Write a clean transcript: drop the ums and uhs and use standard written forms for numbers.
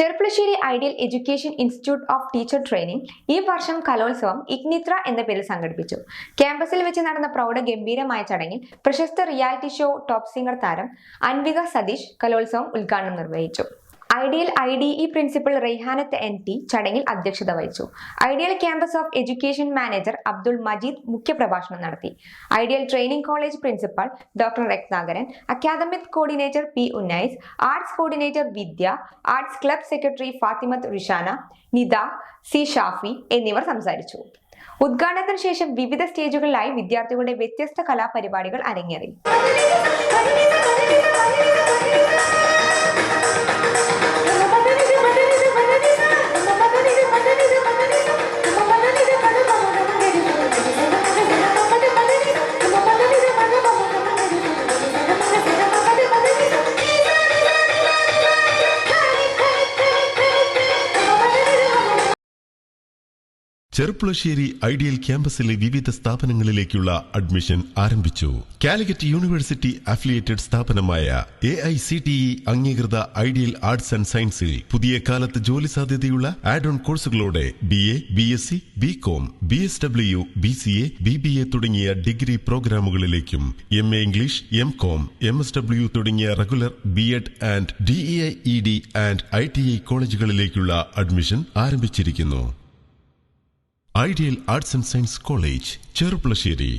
Cherpulassery ideal education institute of teacher training ഈ വർഷം കലോത്സവം ഇഗ്നിത്ര എന്ന പേരിൽ സംഘടിപ്പിച്ചു. ക്യാമ്പസിൽ വെച്ച് നടന്ന പ്രൗഢഗംഭീരമായ ചടങ്ങിൽ പ്രശസ്ത റിയാലിറ്റി ഷോ ടോപ്പ് സിംഗർ താരം അൻവിക സതീഷ് കലോത്സവം ഉദ്ഘാടനം നിർവഹിച്ചു. Ideal IDE principal Raihanath NT ചടങ്ങിൽ അധ്യക്ഷത വഹിച്ചു. Ideal campus of education manager Abdul Majeed മുഖ്യപ്രഭാഷണം നടത്തി. Ideal training college principal doctor Ratnakaran, academic coordinator P. Unnais, arts coordinator Vidya, arts club secretary Fathimath Rishana, Nida, C. Shafi എന്നിവർ സംസാരിച്ചു. ഉദ്ഘാടനത്തിന് ശേഷം വിവിധ സ്റ്റേജുകളിലായി വിദ്യാർത്ഥികളുടെ വ്യത്യസ്ത കലാപരിപാടികൾ അരങ്ങേറി. ചെർപ്പുളശ്ശേരി ഐഡിയൽ ക്യാമ്പസിലെ വിവിധ സ്ഥാപനങ്ങളിലേക്കുള്ള അഡ്മിഷൻ ആരംഭിച്ചു. കാലിക്കറ്റ് യൂണിവേഴ്സിറ്റി അഫിലിയേറ്റഡ് സ്ഥാപനമായ AICTE അംഗീകൃത ഐഡിയൽ ആർട്സ് ആൻഡ് സയൻസിൽ പുതിയ കാലത്ത് ജോലി സാധ്യതയുള്ള ആഡ് ഓൺ കോഴ്സുകളോടെ BA, BSc, BCom, BSW, BCA, BBA തുടങ്ങിയ ഡിഗ്രി പ്രോഗ്രാമുകളിലേക്കും MA ഇംഗ്ലീഷ്, MCom, MSW തുടങ്ങിയ regular BEd and DEIED and ITI കോളേജുകളിലേക്കുള്ള അഡ്മിഷൻ ആരംഭിച്ചിരിക്കുന്നു. Ideal arts and science college, Cherpulassery.